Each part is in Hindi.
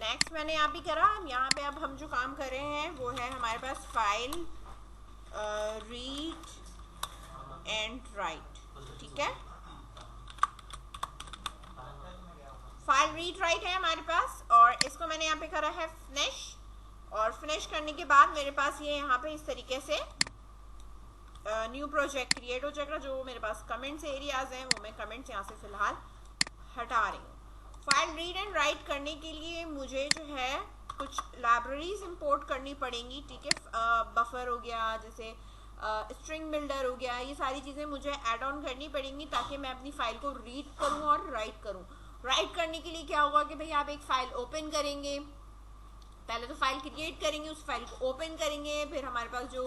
नेक्स्ट मैंने यहाँ पे करा, यहाँ पे अब हम जो काम कर रहे हैं वो है हमारे पास फाइल रीड एंड राइट, ठीक है। फाइल रीड राइट है हमारे पास और इसको मैंने यहाँ पे करा है फिनिश, और फिनिश करने के बाद मेरे पास ये यहाँ पे इस तरीके से न्यू प्रोजेक्ट क्रिएट हो जाएगा। जो मेरे पास कमेंट्स एरियाज हैं वो मैं कमेंट्स यहाँ से फिलहाल हटा रही हूँ। फाइल रीड एंड राइट करने के लिए मुझे जो है कुछ लाइब्रेरीज इंपोर्ट करनी पड़ेंगी, ठीक है। बफर हो गया, जैसे स्ट्रिंग बिल्डर हो गया, ये सारी चीज़ें मुझे ऐड ऑन करनी पड़ेंगी ताकि मैं अपनी फाइल को रीड करूँ और राइट करूँ। राइट करने के लिए क्या होगा कि भाई आप एक फाइल ओपन करेंगे, पहले तो फाइल क्रिएट करेंगे, उस फाइल को ओपन करेंगे, फिर हमारे पास जो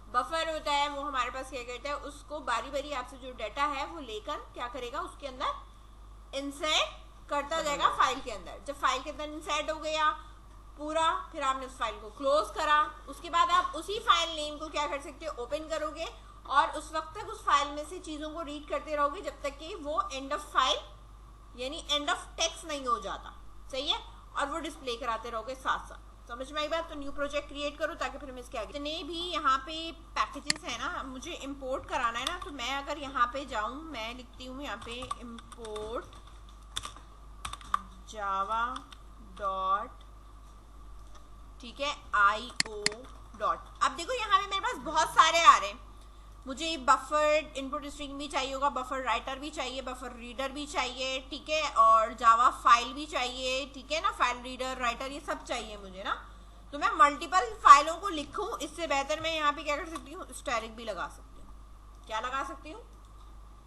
बफर होता है वो हमारे पास क्या करता है, उसको बारी बारी आपसे जो डाटा है वो लेकर क्या करेगा, उसके अंदर इंसर्ट करता जाएगा फाइल के अंदर। जब फाइल के अंदर इंसर्ट हो गया पूरा, फिर आपने उस फाइल को क्लोज करा, उसके बाद आप उसी फाइल नेम को क्या कर सकते हो, ओपन करोगे और उस वक्त तक उस फाइल में से चीज़ों को रीड करते रहोगे जब तक कि वो एंड ऑफ फाइल यानी एंड ऑफ टेक्स्ट नहीं हो जाता, सही है। और वो डिस्प्ले कराते रहोगे साथ साथ। समझ में आई बात? तो न्यू प्रोजेक्ट क्रिएट करो ताकि फिर मैं इसके आगे जितने भी यहाँ पे पैकेजेस है ना मुझे इंपोर्ट कराना है ना, तो मैं अगर यहाँ पे जाऊँ, मैं लिखती हूँ यहाँ पे इंपोर्ट जावा डॉट, ठीक है, IO डॉट। अब देखो यहाँ पे मेरे पास बहुत सारे आ रहे हैं, मुझे बफर इनपुट स्ट्रिंग भी चाहिए होगा, बफर राइटर भी चाहिए, बफर रीडर भी चाहिए, ठीक है, और जावा फाइल भी चाहिए, ठीक है ना, फाइल रीडर राइटर ये सब चाहिए मुझे ना। तो मैं मल्टीपल फाइलों को लिखूं, इससे बेहतर मैं यहाँ पे क्या कर सकती हूँ, स्टैटिक भी लगा सकती हूँ। क्या लगा सकती हूँ?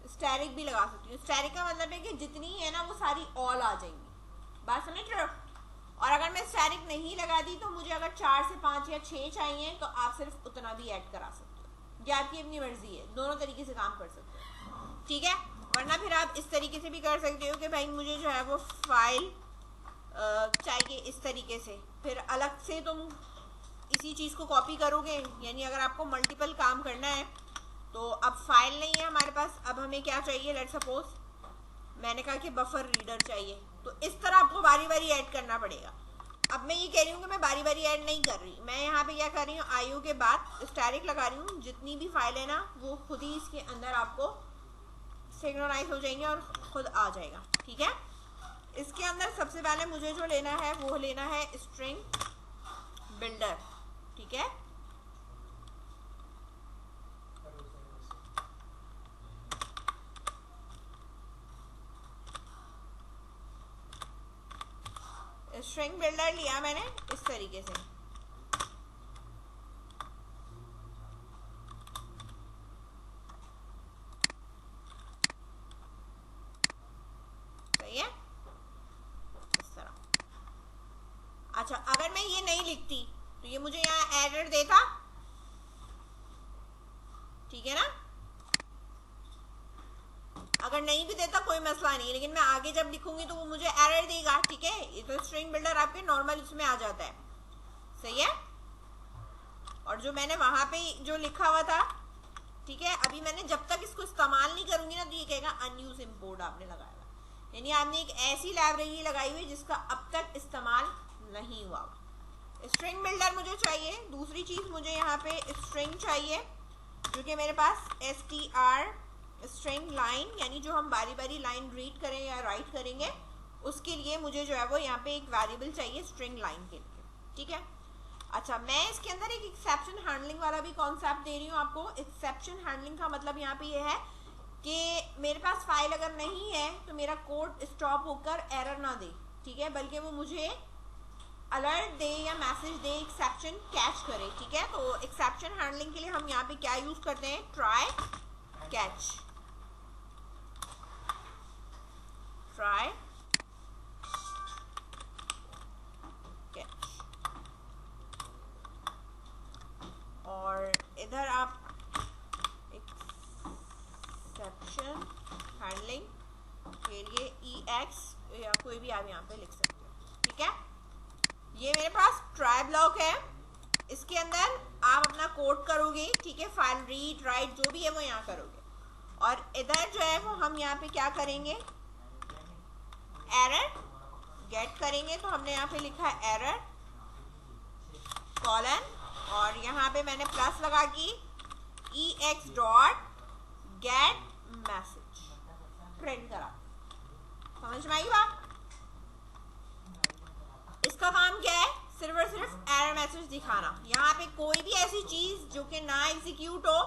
स्टैटिक भी लगा सकती हूँ। स्टैटिक का मतलब है कि जितनी है ना वो सारी ऑल आ जाएंगी, बात समझ रहे हो। और अगर मैं स्टैटिक नहीं लगा दी तो मुझे अगर 4 से 5 या 6 चाहिए तो आप सिर्फ उतना भी ऐड करा सकते हो, ये आपकी अपनी मर्जी है, दोनों तरीके से काम कर सकते हो, ठीक है। वरना फिर आप इस तरीके से भी कर सकते हो कि भाई मुझे जो है वो फाइल चाहिए इस तरीके से, फिर अलग से तुम इसी चीज़ को कॉपी करोगे। यानी अगर आपको मल्टीपल काम करना है तो अब फाइल नहीं है हमारे पास, अब हमें क्या चाहिए, लेट्स सपोज मैंने कहा कि बफर रीडर चाहिए, तो इस तरह आपको बारी बारी ऐड करना पड़ेगा। अब मैं ये कह रही हूँ कि मैं बारी बारी ऐड नहीं कर रही, मैं यहाँ पे क्या कर रही हूँ, IO के बाद स्टैटिक लगा रही हूँ, जितनी भी फाइल है ना वो खुद ही इसके अंदर आपको सिंक्रोनाइज हो जाएंगे और खुद आ जाएगा, ठीक है। इसके अंदर सबसे पहले मुझे जो लेना है वो लेना है स्ट्रिंग बिल्डर, ठीक है। स्ट्रिंग बिल्डर लिया मैंने इस तरीके से, सही है, इस तरह। अच्छा, अगर मैं ये नहीं लिखती तो ये मुझे यहाँ एरर देता, ठीक है ना। अगर नहीं भी देता कोई मसला नहीं, लेकिन मैं आगे जब लिखूंगी तो वो मुझे एरर देगा, ठीक है। ये तो स्ट्रिंग बिल्डर आपके नॉर्मल इसमें आ जाता है, सही है। और जो मैंने वहां पे जो लिखा हुआ था, ठीक है, अभी मैंने जब तक इसको इस्तेमाल नहीं करूंगी ना तो ये कहेगा अनयूज इंपोर्ट आपने लगाया, यानी आपने एक ऐसी लाइब्रेरी लगाई हुई जिसका अब तक इस्तेमाल नहीं हुआ। स्ट्रिंग बिल्डर मुझे चाहिए। दूसरी चीज मुझे यहाँ पे स्ट्रिंग चाहिए, जो कि मेरे पास str स्ट्रिंग लाइन, यानी जो हम बारी बारी लाइन रीड करें या राइट करेंगे उसके लिए मुझे जो है वो यहाँ पे एक वेरिएबल चाहिए स्ट्रिंग लाइन के लिए, ठीक है। अच्छा, मैं इसके अंदर एक एक्सेप्शन हैंडलिंग वाला भी कॉन्सेप्ट दे रही हूँ आपको। एक्सेप्शन हैंडलिंग का मतलब यहाँ पे ये है कि मेरे पास फाइल अगर नहीं है तो मेरा कोड स्टॉप होकर एरर ना दे, ठीक है, बल्कि वो मुझे अलर्ट दे या मैसेज दे, एक्सेप्शन कैच करे, ठीक है। तो एक्सेप्शन हैंडलिंग के लिए हम यहाँ पे क्या यूज करते हैं, ट्राई कैच, ट्राई कैच। और इधर आप एक्सेप्शन हैंडलिंग के लिए EX या कोई भी आप यहाँ पे लिख सकते हो, ठीक है। ये मेरे पास ट्राई ब्लॉक है, इसके अंदर आप अपना कोड करोगे, ठीक है, फाइल रीड राइट जो भी है वो यहाँ करोगे। और इधर जो है वो हम यहाँ पे क्या करेंगे, एरर गेट करेंगे तो हमने यहाँ पे लिखा है एरर कॉलन, और यहाँ पे मैंने प्लस लगा की ex dot gate message print करा। समझ में आई बात? इसका काम क्या है? सिर्फ और सिर्फ एरर मैसेज दिखाना। यहाँ पे कोई भी ऐसी चीज जो कि ना एग्जीक्यूट हो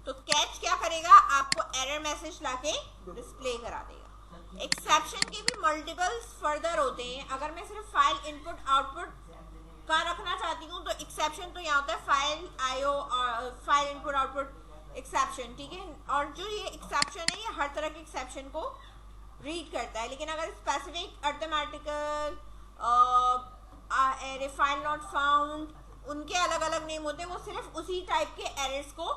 तो कैच क्या करेगा, आपको एरर मैसेज लाके डिस्प्ले करा देगा। एक्सेप्शन के भी मल्टीपल्स फर्दर होते हैं। अगर मैं सिर्फ फाइल इनपुट आउटपुट का रखना चाहती हूँ तो एक्सेप्शन तो यहाँ होता है फाइल आईओ और फाइल इनपुट आउटपुट एक्सेप्शन, ठीक है। और जो ये एक्सेप्शन है ये हर तरह के एक्सेप्शन को रीड करता है। लेकिन अगर specific arithmetical error file not found, उनके अलग अलग नेम होते हैं, वो सिर्फ उसी टाइप के एरर्स को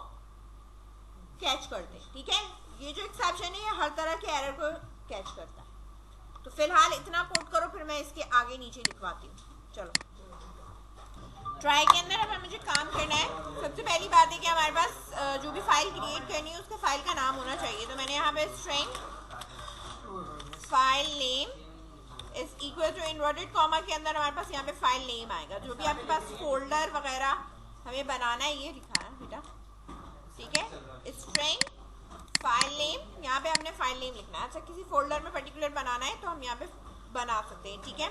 कैच करते हैं, ठीक है। ये जो एक्सेप्शन है ये हर तरह के एरर को कैच करता है। तो फिलहाल इतना कोड करो, फिर मैं इसके आगे नीचे लिखवाती हूँ। चलो ट्राई के अंदर अब मुझे काम करना है। सबसे पहली बात है कि हमारे पास जो भी फाइल क्रिएट करनी है उसका फाइल का नाम होना चाहिए। तो मैंने यहाँ पे string file name is equal to inverted comma के अंदर हमारे पास यहाँ पे फाइल नेम आएगा। जो भी आपके पास फोल्डर वगैरह हमें बनाना है ये लिखा है बेटा, ठीक है। स्ट्रिंग फाइल नेम, यहाँ पे हमने फाइल नेम लिखना है। अच्छा किसी फोल्डर में पर्टिकुलर बनाना है तो हम यहाँ पे बना सकते हैं, ठीक है।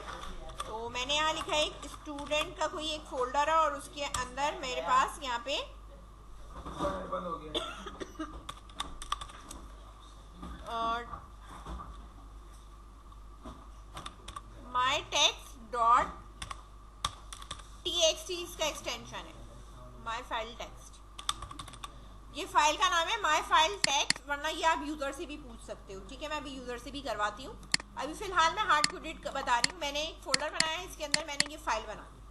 तो मैंने यहाँ लिखा है एक स्टूडेंट का कोई एक फोल्डर है और उसके अंदर मेरे पास यहाँ पे माई टेक्स्ट डॉट txt इसका एक्सटेंशन है, माई फाइल टेक्स्ट। ये फाइल का नाम है माई फाइल टेक्स्ट, वरना ये आप यूजर से भी पूछ सकते हो, ठीक है। मैं अभी यूजर से भी करवाती हूँ। अभी फिलहाल मैं हार्ड कोडेड बता रही हूँ। मैंने एक फोल्डर बनाया है, इसके अंदर मैंने ये फाइल बना दी,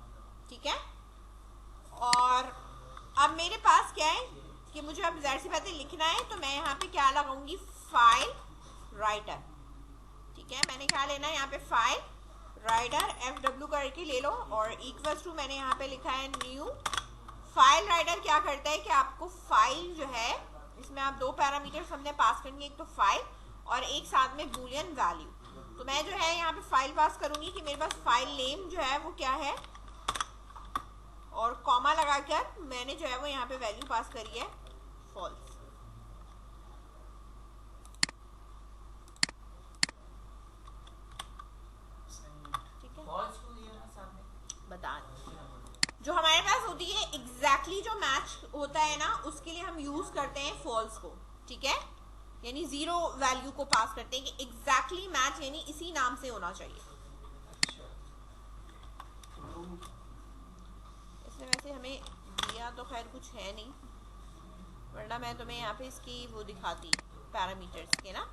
ठीक है। और अब मेरे पास क्या है कि मुझे अब जाहिर सी बातें लिखना है, तो मैं यहाँ पे क्या लगाऊंगी, फाइल राइटर, ठीक है। मैंने क्या लेना है यहाँ पे फाइल राइटर FW करके ले लो, और इक्वल्स टू मैंने यहाँ पे लिखा है न्यू। फाइल राइटर क्या करता है कि आपको फाइल जो है इसमें आप दो पैरामीटर्स हमने पास करनी है, एक तो फाइल और एक साथ में बूलियन वैल्यू। तो मैं जो है यहाँ पे फाइल पास करूंगी कि मेरे पास फाइल नेम जो है वो क्या है, और कॉमा लगाकर मैंने जो है वो यहाँ पे वैल्यू पास करी है फॉल्स, ठीक है। बता जो हमारे पास होती है एग्जैक्टली जो मैच होता है ना, उसके लिए हम यूज करते हैं फॉल्स को, ठीक है। यानी जीरो वैल्यू को पास करते हैं कि एग्जैक्टली मैच, यानी इसी नाम से होना चाहिए। इसमें वैसे हमें दिया तो खैर कुछ है नहीं, वरना मैं तुम्हें यहाँ पे इसकी वो दिखाती पैरामीटर्स के ना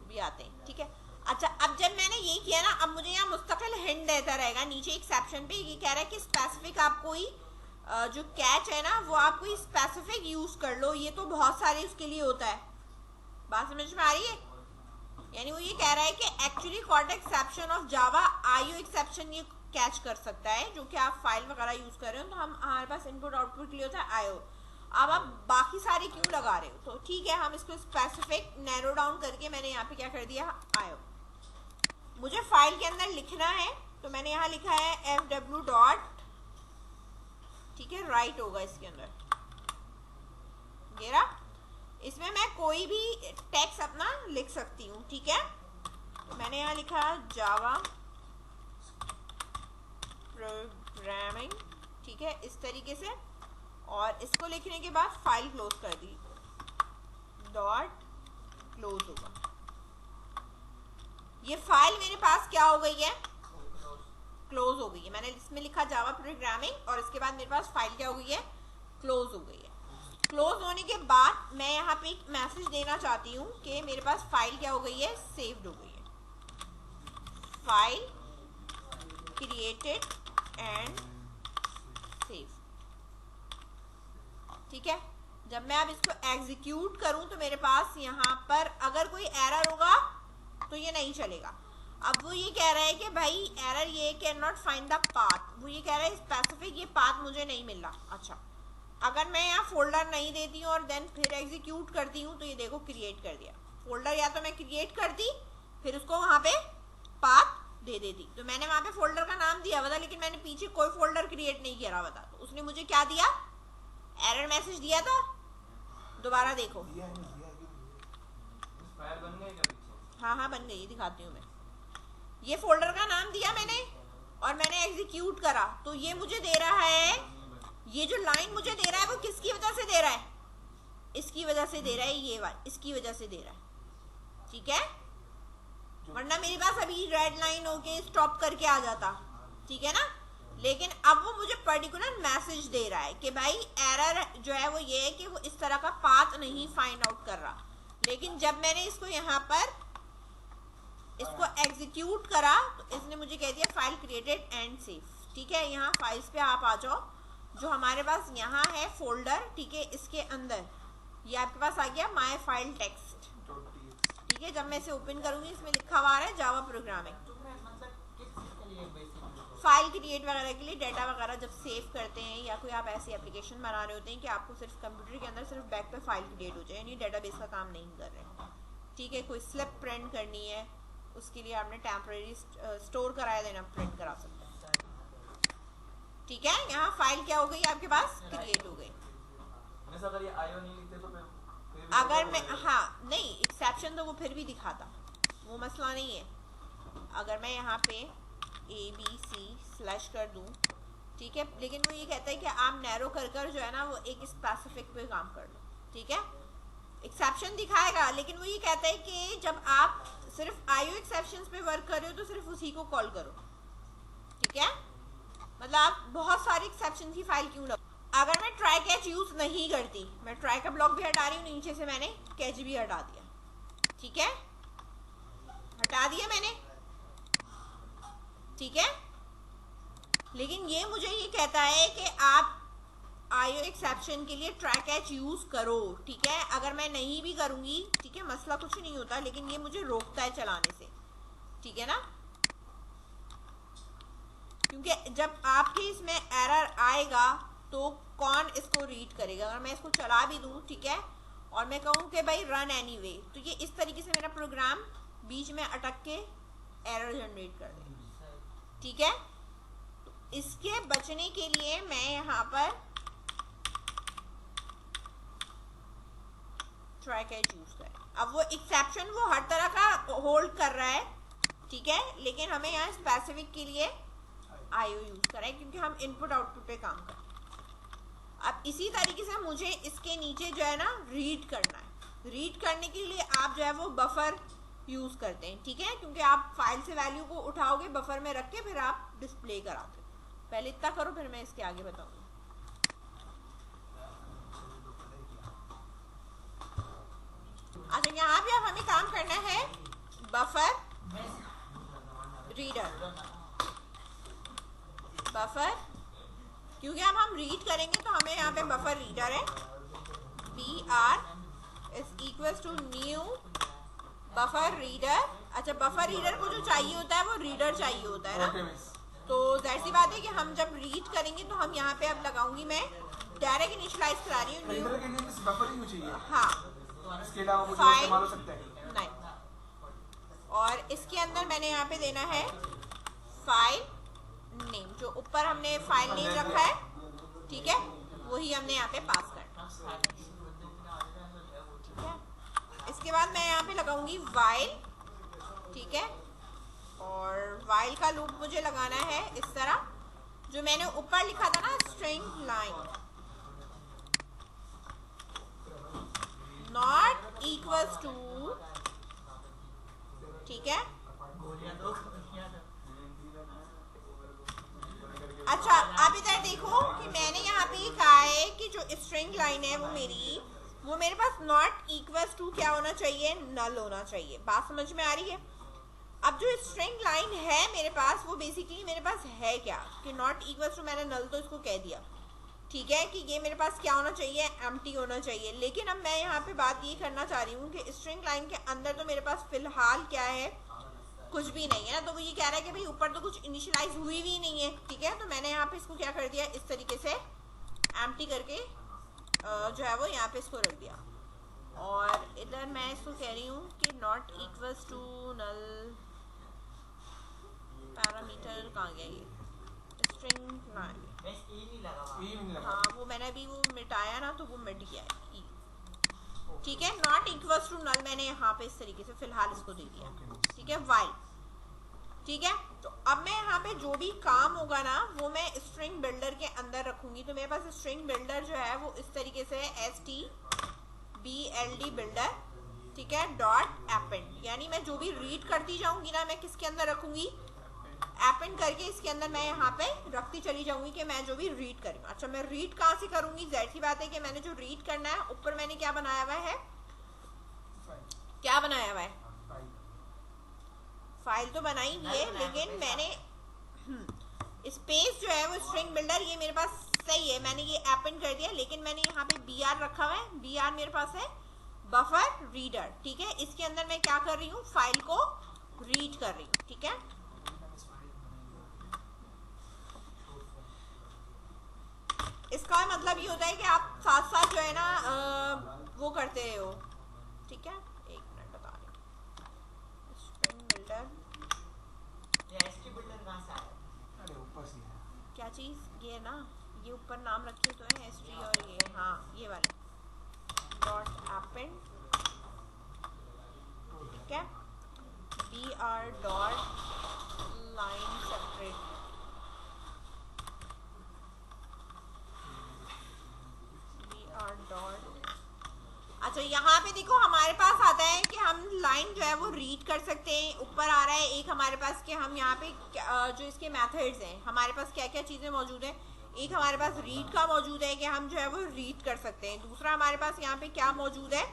भी आते हैं, ठीक है। अच्छा अब जब मैंने ये किया ना, अब मुझे यहाँ मुस्तकिल हिंट देता रहेगा नीचे एक्सेप्शन पे। ये कह रहा है कि स्पेसिफिक आप कोई जो कैच है ना वो आप कोई स्पेसिफिक यूज कर लो। ये तो बहुत सारे उसके लिए होता है, बात समझ में आ रही है। यानी वो ये कह रहा है कि actually caught exception of Java IO exception ये कैच कर सकता है, जो कि आप फाइल वगैरह यूज कर रहे हो। तो हमारे पास इनपुट आउटपुट के लिए होता है आईओ। अब आप बाकी सारे क्यों लगा रहे हो, तो ठीक है हम इसको स्पेसिफिक नैरो डाउन करके मैंने यहाँ पे क्या कर दिया, आईओ। मुझे फाइल के अंदर लिखना है तो मैंने यहाँ लिखा है FW डॉट, ठीक है, राइट होगा इसके अंदर गेरा। इसमें मैं कोई भी टेक्स्ट अपना लिख सकती हूँ, ठीक है। तो मैंने यहाँ लिखा जावा प्रोग्रामिंग, ठीक है, इस तरीके से। और इसको लिखने के बाद फाइल क्लोज कर दी, डॉट क्लोज होगा। ये फाइल मेरे पास क्या हो गई है, क्लोज हो गई है। मैंने इसमें लिखा जावा प्रोग्रामिंग और इसके बाद मेरे पास फाइल क्या हो गई है, क्लोज हो गई है। क्लोज होने के बाद मैं यहाँ पे एक मैसेज देना चाहती हूँ कि मेरे पास फाइल क्या हो गई है, सेव्ड हो गई है। फाइल क्रिएटेड एंड सेव, ठीक है। जब मैं अब इसको एग्जीक्यूट करूं तो मेरे पास यहाँ पर अगर कोई एरर होगा तो ये नहीं चलेगा। अब वो ये कह रहा है कि भाई एरर ये can not find the path, वो ये कह रहा है स्पेसिफिक ये पाथ मुझे नहीं मिल रहा। अच्छा अगर मैं यहाँ फोल्डर नहीं देती हूँ और देन फिर एग्जीक्यूट करती हूँ तो ये देखो क्रिएट कर दिया फोल्डर। या तो मैं क्रिएट करती फिर उसको वहां पे पाथ दे देती तो मैंने वहां पे फोल्डर का नाम दिया हुआ था, लेकिन मैंने पीछे कोई फोल्डर क्रिएट नहीं किया हुआ था, तो उसने मुझे क्या दिया, एरर मैसेज दिया था। दोबारा देखो, हाँ हाँ बन गई, दिखाती हूँ मैं। ये फोल्डर का नाम दिया मैंने और मैंने एग्जीक्यूट करा, तो ये मुझे दे रहा है, ये जो लाइन मुझे दे रहा है वो किसकी वजह से दे रहा है, इसकी वजह से दे रहा है, ये वाला इसकी वजह से दे रहा है, ठीक है। वरना मेरे पास अभी रेड लाइन होके स्टॉप करके आ जाता, ठीक है ना। लेकिन अब वो मुझे पर्टिकुलर मैसेज दे रहा है कि भाई एरर जो है वो ये है कि वो इस तरह का पाथ नहीं फाइंड आउट कर रहा। लेकिन जब मैंने इसको यहाँ पर इसको एग्जीक्यूट करा तो इसने मुझे कह दिया फाइल क्रिएटेड एंड सेव, ठीक है। यहाँ फाइल्स पे आप आ जाओ, जो हमारे पास यहाँ है फोल्डर, ठीक है, इसके अंदर ये आपके पास आ गया माय फाइल टेक्स्ट, ठीक है। जब मैं इसे ओपन करूंगी इसमें लिखा हुआ है जावा प्रोग्रामिंग, फाइल क्रिएट वगैरह के लिए, डाटा वगैरह जब सेव करते हैं या कोई आप ऐसी एप्लीकेशन बना रहे होते हैं कि आपको सिर्फ कंप्यूटर के अंदर सिर्फ बैक पे फाइल क्रिएट हो जाए, यानी डेटाबेस का काम नहीं कर रहे हैं, ठीक है। कोई स्लिप प्रिंट करनी है उसके लिए आपने टेम्परेरी स्टोर कराया देना, प्रिंट करा सकते हैं, ठीक है। यहाँ फाइल क्या हो गई आपके पास, क्रिएट हो गई। अगर ये आईओ नहीं लिखते तो फिर अगर मैं, हाँ नहीं, एक्सेप्शन तो वो फिर भी दिखाता, वो मसला नहीं है। अगर मैं यहाँ पे ABC/ कर दूं, ठीक है, लेकिन वो ये कहता है कि आप नैरो कर कर जो है ना वो एक स्पेसिफिक पे काम कर लो, ठीक है। एक्सेप्शन दिखाएगा, लेकिन वो ये कहता है कि जब आप सिर्फ आईओ एक्सेप्शंस पे वर्क कर रहे हो तो सिर्फ उसी को कॉल करो, ठीक है। मतलब आप बहुत सारी एक्सेप्शन की फाइल क्यों लो। अगर मैं ट्राई कैच यूज नहीं करती, मैं ट्राई का ब्लॉक भी हटा रही हूँ, नीचे से मैंने कैच भी हटा दिया, ठीक है, हटा दिया मैंने, ठीक है। लेकिन ये मुझे ये कहता है कि आप आईओ एक्सेप्शन के लिए ट्राई कैच यूज करो, ठीक है। अगर मैं नहीं भी करूंगी, ठीक है, मसला कुछ नहीं होता, लेकिन ये मुझे रोकता है चलाने से, ठीक है ना। क्योंकि जब आपके इसमें एरर आएगा तो कौन इसको रीड करेगा। अगर मैं इसको चला भी दूं, ठीक है, और मैं कहूं कि भाई रन एनीवे, तो ये इस तरीके से मेरा प्रोग्राम बीच में अटक के एरर जनरेट कर देगा, ठीक है। तो इसके बचने के लिए मैं यहाँ पर ट्राई कैच यूज करें। अब वो एक्सेप्शन वो हर तरह का होल्ड कर रहा है, ठीक है, लेकिन हमें यहाँ स्पेसिफिक के लिए आईओ यूज करें क्योंकि हम इनपुट आउटपुट पे काम करें। अब इसी तरीके से मुझे इसके नीचे जो है ना रीड करना है। रीड करने के लिए आप जो है वो बफर यूज करते हैं, ठीक है, क्योंकि आप फाइल से वैल्यू को उठाओगे बफर में रख के फिर आप डिस्प्ले कराते हो। पहले इतना करो फिर मैं इसके आगे बताऊंगी। अच्छा, यहाँ भी अब हमें काम करना है बफर रीडर, बफर, क्योंकि अब हम रीड करेंगे तो हमें यहाँ पे बफर रीडर है, BR = न्यू बफर रीडर। अच्छा, बफर रीडर को जो चाहिए होता है वो रीडर चाहिए होता है ना, तो जाहिर सी बात है कि हम जब रीड करेंगे तो हम यहाँ पे अब लगाऊंगी, मैं डायरेक्ट इनिशियलाइज करा रही हूँ न्यू, हाँ, इसके अलावा कुछ फाइल इस्तेमाल हो सकता है नहीं, और इसके अंदर मैंने यहाँ पे देना है फाइल नेम, जो ऊपर हमने फाइल नेम रखा है, ठीक है, वही हमने यहाँ पे पास करना, ठीक है। इसके बाद मैं यहाँ पे लगाऊंगी वाइल, ठीक है, और वाइल का लूप मुझे लगाना है इस तरह, जो मैंने ऊपर लिखा था ना string line not equals to, ठीक है। अच्छा, आप इधर देखो कि मैंने यहाँ पे कहा है कि जो स्ट्रिंग लाइन है वो मेरे पास नॉट इक्वल्स टू क्या होना चाहिए, नल होना चाहिए। बात समझ में आ रही है। अब जो स्ट्रिंग लाइन है मेरे पास वो बेसिकली मेरे पास है क्या कि नॉट इक्वल्स टू, मैंने नल तो इसको कह दिया, ठीक है, कि ये मेरे पास क्या होना चाहिए, एम्प्टी होना चाहिए। लेकिन अब मैं यहाँ पे बात ये करना चाह रही हूँ कि स्ट्रिंग लाइन के अंदर तो मेरे पास फिलहाल क्या है, कुछ भी नहीं है ना, तो वो ये कह रहा है कि भाई ऊपर तो कुछ इनिशियलाइज हुई भी नहीं है, ठीक है। तो मैंने यहाँ पे इसको क्या कर दिया, इस तरीके से एम्प्टी करके जो है वो यहाँ पे इसको रख दिया, और इधर मैं इसको कह रही हूँ कि not equals to null, parameter कहाँ गया ये, स्ट्रिंग लाइन, हाँ वो मैंने अभी वो मिटाया ना, तो वो मिट गया है ई, ठीक है। नॉट इक्वल्स टू नल मैंने यहाँ पे इस तरीके से फिलहाल इसको दे दिया, ठीक है, वाइल, ठीक है। तो अब मैं यहाँ पे जो भी काम होगा ना वो मैं स्ट्रिंग बिल्डर के अंदर रखूंगी। तो मेरे पास स्ट्रिंग बिल्डर जो है वो इस तरीके से stbld बिल्डर, ठीक है, डॉट एपेंड, यानी मैं जो भी रीड करती जाऊंगी ना मैं किसके अंदर रखूंगी, एपेंड करके इसके अंदर मैं यहाँ पे रखती चली जाऊंगी कि मैं जो भी रीड करूँ। अच्छा मैं रीड कहाँ से करूंगी, जाहिर सी बात है कि मैंने जो रीड करना है ऊपर मैंने क्या बनाया हुआ है, क्या बनाया हुआ है, फाइल तो बनाई ही है, लेकिन मैंने स्पेस जो है वो स्ट्रिंग बिल्डर ये मेरे पास सही है, मैंने ये एपेंड कर दिया, लेकिन मैंने यहाँ पे br रखा हुआ है, br मेरे पास है बफर रीडर, ठीक है। इसके अंदर मैं क्या कर रही हूँ, फाइल को रीड कर रही हूँ, ठीक है। इसका मतलब ये होता है कि आप साथ साथ जो है ना वो करते हो, ठीक है। एक मिनट बता रही हूँ, स्ट्रिंग बिल्डर क्या चीज, ये ना ये ऊपर नाम रखे तो है एस और ये, हाँ ये वाले डॉट एपेंड, ठीक है, br डॉट लाइन सेपरेट, अच्छा यहाँ पे देखो हमारे पास आता है कि हम लाइन जो है वो रीड कर सकते हैं, ऊपर आ रहा है एक हमारे पास कि हम यहाँ पे जो इसके मेथड्स हैं हमारे पास क्या क्या चीज़ें मौजूद हैं, एक हमारे पास रीड का मौजूद है कि हम जो है वो रीड कर सकते हैं, दूसरा हमारे पास यहाँ पे क्या मौजूद है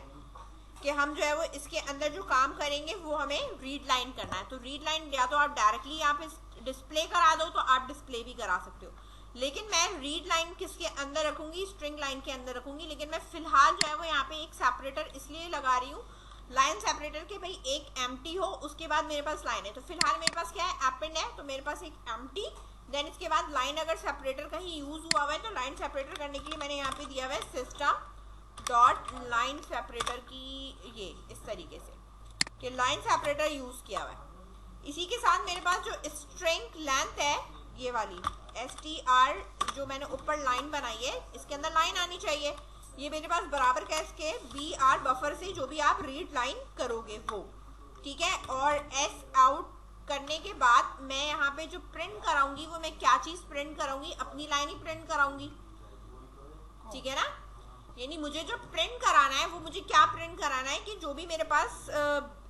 कि हम जो है वो इसके अंदर जो काम करेंगे वो हमें रीड लाइन करना है। तो रीड लाइन या तो आप डायरेक्टली यहाँ पे डिस्प्ले करा दो तो आप डिस्प्ले भी करा सकते हो, लेकिन मैं रीड लाइन किसके अंदर रखूंगी, स्ट्रिंग लाइन के अंदर रखूंगी, लेकिन मैं फिलहाल जो है वो यहाँ पे एक सेपरेटर इसलिए लगा रही हूँ, लाइन सेपरेटर के भाई एक एम्प्टी हो उसके बाद मेरे पास लाइन है। तो फिलहाल मेरे पास क्या है, एपेंड है, तो मेरे पास एक एम्प्टी, देन इसके बाद लाइन अगर सेपरेटर कहीं यूज हुआ हुआ है तो लाइन सेपरेटर करने के लिए मैंने यहाँ पे दिया हुआ है सिस्टम डॉट लाइन सेपरेटर की, ये इस तरीके से कि लाइन सेपरेटर यूज किया हुआ है। इसी के साथ मेरे पास जो स्ट्रिंग लेंथ है ये वाली str जो मैंने ऊपर लाइन बनाई है इसके अंदर लाइन आनी चाहिए, ये मेरे पास बराबर का इसके br बफर से जो भी आप रीड लाइन करोगे वो, ठीक है। और s आउट करने के बाद मैं यहाँ पे जो प्रिंट कराऊंगी वो मैं क्या चीज प्रिंट कराऊंगी, अपनी लाइन ही प्रिंट कराऊंगी, ठीक है ना। यानी मुझे जो प्रिंट कराना है वो मुझे क्या प्रिंट कराना है कि जो भी मेरे पास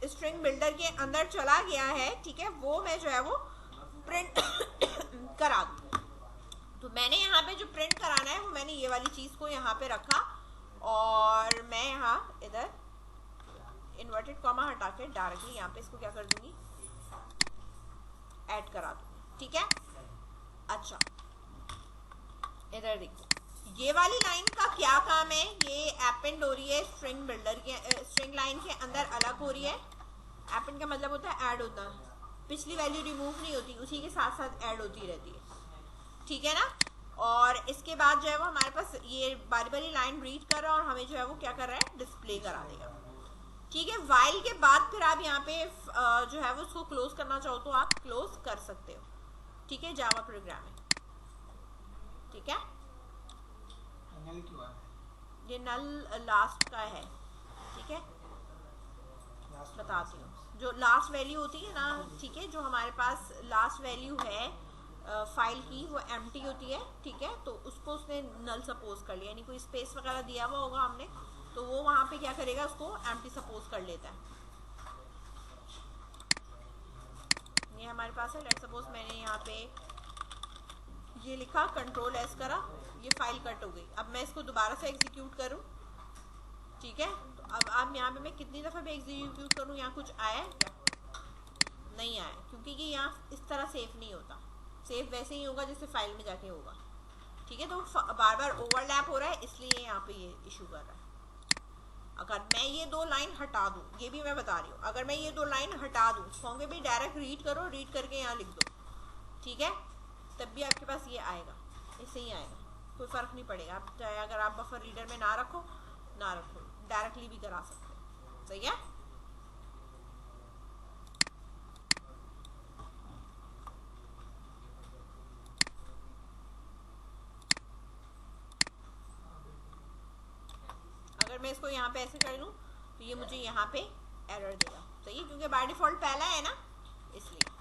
स्ट्रिंग बिल्डर के अंदर चला गया है, ठीक है, वो मैं जो है वो प्रिंट करा दूँ। तो मैंने यहाँ पे जो प्रिंट कराना है वो मैंने ये वाली चीज को यहाँ पे रखा और मैं यहाँ इधर इन्वर्टेड कॉमा हटा के डायरेक्टली यहाँ पे इसको क्या कर दूंगी, ऐड करा दूंगी, ठीक है। अच्छा इधर देखो ये वाली लाइन का क्या काम है, ये एपेंड हो रही है स्ट्रिंग बिल्डर के स्ट्रिंग लाइन के अंदर अलग हो रही है, एपेंड का मतलब होता है ऐड होना, पिछली वैल्यू रिमूव नहीं होती, उसी के साथ साथ ऐड होती रहती है, ठीक है ना। और इसके बाद जो है वो हमारे पास ये बारी बारी लाइन रीड कर रहा है और हमें जो है वो क्या कर रहा है, डिस्प्ले करा देगा, ठीक है। वाइल के बाद फिर आप यहाँ पे जो है वो उसको क्लोज करना चाहो तो आप क्लोज कर सकते हो, ठीक है, जावा प्रोग्राम है, ठीक है। ये नल लास्ट का है, ठीक है, बताती हूँ। जो लास्ट वैल्यू होती है ना, ठीक है, जो हमारे पास लास्ट वैल्यू है फाइल की वो एम्प्टी होती है, ठीक है, तो उसको उसने नल सपोज कर लिया, यानी कोई स्पेस वगैरह दिया हुआ होगा हमने तो वो वहाँ पे क्या करेगा, उसको एम्प्टी सपोज कर लेता है। ये हमारे पास है, लेट्स सपोज मैंने यहाँ पे ये लिखा कंट्रोल एस करा, ये फाइल कट हो गई, अब मैं इसको दोबारा से एग्जीक्यूट करूँ, ठीक है। तो अब यहाँ पे मैं कितनी दफ़ा भी एग्जीक्यूट करूँ यहाँ कुछ आया है क्या, नहीं आया, क्योंकि ये यहाँ इस तरह सेव नहीं होता, सेव वैसे ही होगा जैसे फाइल में जाके होगा, ठीक है। तो बार बार ओवरलैप हो रहा है इसलिए यहाँ पे ये इशू कर रहा है। अगर मैं ये दो लाइन हटा दूँ, ये भी मैं बता रही हूँ, अगर मैं ये दो लाइन हटा दूँ कहोगे भी डायरेक्ट रीड करो, रीड करके यहाँ लिख दो, ठीक है, तब भी आपके पास ये आएगा, इससे ही आएगा, कोई फ़र्क नहीं पड़ेगा। आप चाहे अगर आप बफर रीडर में ना रखो डायरेक्टली भी करा सकते हो, सही है। मैं इसको यहाँ पे ऐसे कर लूँ तो ये मुझे यहाँ पे एरर देगा, सही है, क्योंकि बाय डिफॉल्ट पहला है ना, इसलिए।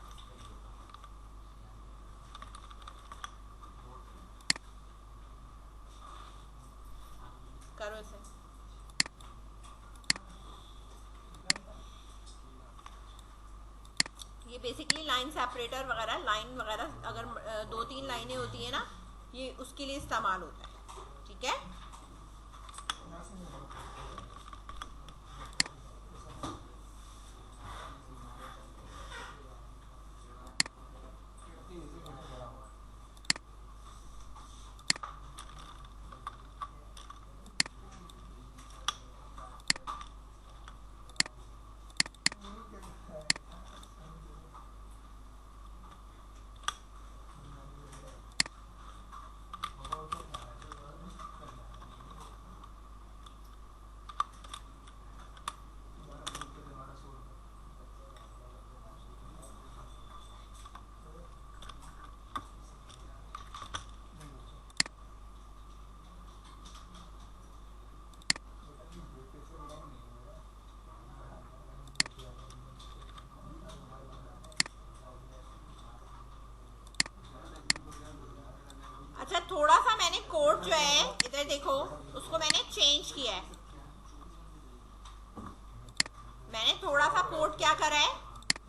करो इसे। ये बेसिकली लाइन सेपरेटर वगैरह, लाइन वगैरह अगर 2-3 लाइनें होती है ना, ये उसके लिए इस्तेमाल होता है, ठीक है। अच्छा, थोड़ा सा मैंने कोड जो है इधर देखो, उसको मैंने चेंज किया है। मैंने थोड़ा सा कोड क्या करा है,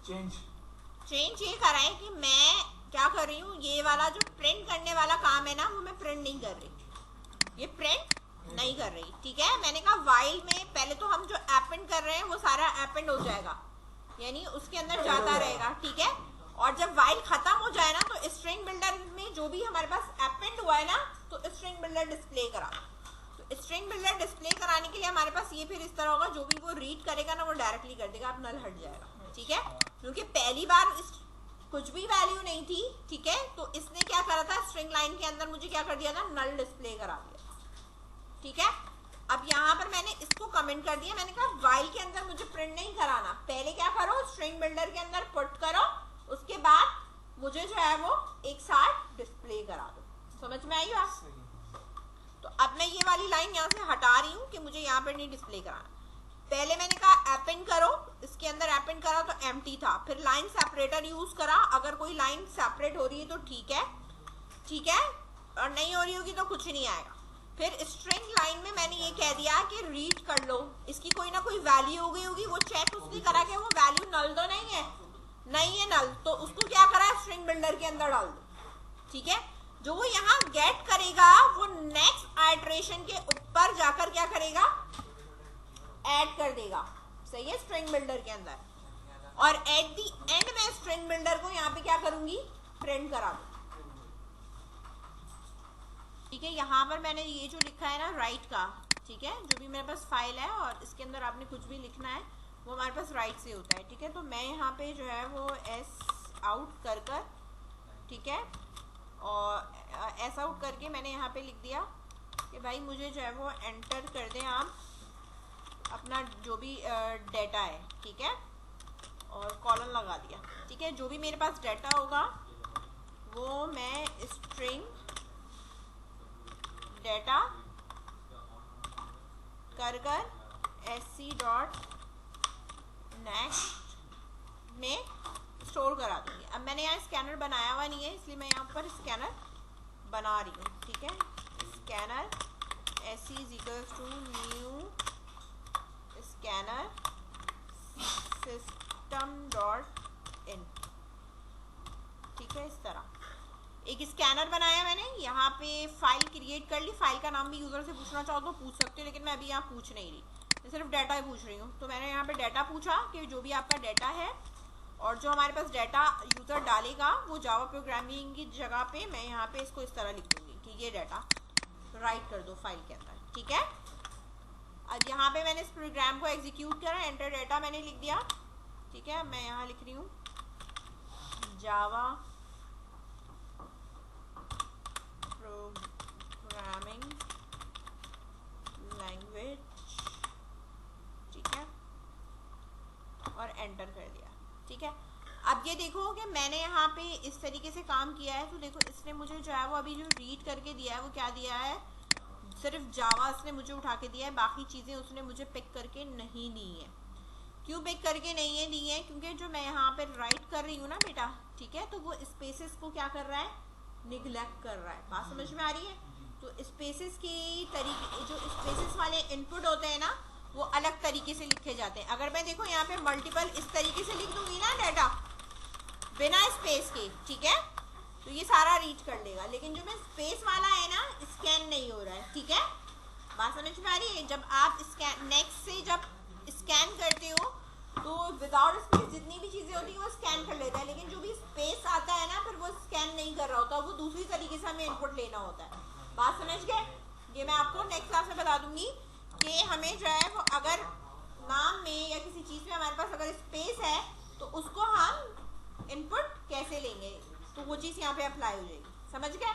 चेंज ये करा है कि मैं क्या कर रही हूँ, ये वाला जो प्रिंट करने वाला काम है ना, वो मैं प्रिंट नहीं कर रही, ये प्रिंट नहीं कर रही, ठीक है। मैंने कहा वाइल में पहले तो हम जो एपेंड कर रहे हैं वो सारा एपेंड हो जाएगा, यानी उसके अंदर जाता रहेगा, ठीक है। और जब वाइल खत्म हो जाए ना, तो स्ट्रिंग बिल्डर में जो भी हमारे पास एपेंड हुआ है ना, तो स्ट्रिंग बिल्डर डिस्प्ले करा। तो स्ट्रिंग बिल्डर डिस्प्ले कराने के लिए हमारे पास ये फिर इस तरह होगा, जो भी वो रीड करेगा ना, वो डायरेक्टली कर देगा, अब नल हट जाएगा, ठीक है। क्योंकि पहली बार कुछ भी वैल्यू नहीं थी, ठीक है, तो इसने क्या करा था, स्ट्रिंग लाइन के अंदर मुझे क्या कर दिया था, नल डिस्प्ले करा दिया, ठीक है। अब यहाँ पर मैंने इसको कमेंट कर दिया, मैंने कहा वाइल के अंदर मुझे प्रिंट नहीं कराना, पहले क्या करो, स्ट्रिंग बिल्डर के अंदर पुट करो, उसके बाद मुझे जो है वो एक साथ डिस्प्ले करा दो। समझ में आई बात? तो अब मैं ये वाली लाइन यहाँ से हटा रही हूँ कि मुझे यहाँ पर नहीं डिस्प्ले कराना। पहले मैंने कहा एपेंड करो, इसके अंदर एपेंड करा तो एम्प्टी था, फिर लाइन सेपरेटर यूज करा, अगर कोई लाइन सेपरेट हो रही है तो ठीक है, ठीक है, और नहीं हो रही होगी तो कुछ नहीं आएगा। फिर स्ट्रिंग लाइन में मैंने ये कह दिया कि रीड कर लो, इसकी कोई ना कोई वैल्यू हो गई होगी, वो चेक उसने करा कि वो वैल्यू नल तो नहीं है, नहीं है नल, तो उसको क्या करा, स्ट्रिंग बिल्डर के अंदर डाल दो, ठीक है। जो वो यहाँ गेट करेगा, वो नेक्स्ट आइटरेशन के ऊपर जाकर क्या करेगा, ऐड कर देगा, सही है, स्ट्रिंग बिल्डर के अंदर। और एट दी एंड मैं स्ट्रिंग बिल्डर को यहाँ पे क्या करूंगी, प्रिंट करा दूँ, ठीक है। यहाँ पर मैंने ये जो लिखा है ना राइट का, ठीक है, जो भी मेरे पास फाइल है और इसके अंदर आपने कुछ भी लिखना है वो हमारे पास राइट से होता है, ठीक है। तो मैं यहाँ पे जो है वो एस आउट कर कर, ठीक है, और एस आउट करके मैंने यहाँ पे लिख दिया कि भाई मुझे जो है वो एंटर कर दें आप अपना जो भी डेटा है, ठीक है, और कॉलन लगा दिया, ठीक है। जो भी मेरे पास डेटा होगा वो मैं स्ट्रिंग डेटा कर sc डॉट नेक्स्ट में स्टोर करा दूंगी। अब मैंने यहाँ स्कैनर बनाया हुआ नहीं है, इसलिए मैं यहाँ पर स्कैनर बना रही हूँ, ठीक है। Scanner sc is equals to new scanner system dot in, ठीक है। इस तरह एक स्कैनर बनाया मैंने, यहाँ पे फाइल क्रिएट कर ली, फाइल का नाम भी यूजर से पूछना चाहो तो पूछ सकते हो, लेकिन मैं अभी यहाँ पूछ नहीं रही, मैं सिर्फ डाटा ही पूछ रही हूँ। तो मैंने यहाँ पे डाटा पूछा कि जो भी आपका डाटा है, और जो हमारे पास डाटा यूजर डालेगा वो जावा प्रोग्रामिंग की जगह पे मैं यहाँ पे इसको इस तरह लिख दूंगी कि ये डाटा राइट कर दो फाइल के अंदर, ठीक है। अब यहाँ पे मैंने इस प्रोग्राम को एग्जीक्यूट करा, एंटर डाटा मैंने लिख दिया, ठीक है। मैं यहाँ लिख रही हूँ जावा प्रोग्रामिंग लैंग्वेज, ठीक है, और एंटर कर दिया, ठीक है। अब ये देखो कि मैंने यहाँ पे इस तरीके से काम किया है, तो देखो इसने मुझे जो है वो अभी जो रीड करके दिया है वो क्या दिया है, सिर्फ जावा उसने मुझे उठा के दिया है, बाकी चीज़ें उसने मुझे पिक करके नहीं दी है। क्यों पिक करके नहीं दी है? क्योंकि जो मैं यहाँ पे राइट कर रही हूँ ना बेटा, ठीक है, तो वो स्पेसेस को क्या कर रहा है, निगलेक्ट कर रहा है। बात समझ में आ रही है? तो स्पेसेस की तरीके, जो स्पेसेस वाले इनपुट होते हैं ना, वो अलग तरीके से लिखे जाते हैं। अगर मैं देखो यहाँ पे मल्टीपल इस तरीके से लिख दूंगी ना डाटा बिना स्पेस के, ठीक है, तो ये सारा रीड कर लेगा। लेकिन जो मैं स्पेस वाला है ना, स्कैन नहीं हो रहा है, ठीक है। बात समझ में आ रही है? जब आप स्कैन नेक्स्ट से जब स्कैन करते हो तो विदाउट स्पेस जितनी भी चीज़ें होती हैं वो स्कैन कर लेता है, लेकिन जो भी स्पेस आता है ना, फिर वो स्कैन नहीं कर रहा होता, वो दूसरी तरीके से हमें इनपुट लेना होता है। बात समझ गए? ये मैं आपको नेक्स्ट क्लास में बता दूंगी कि हमें जो है वो अगर नाम में या किसी चीज़ में हमारे पास अगर स्पेस है तो उसको हम इनपुट कैसे लेंगे, तो वो चीज़ यहाँ पे अप्लाई हो जाएगी। समझ गए?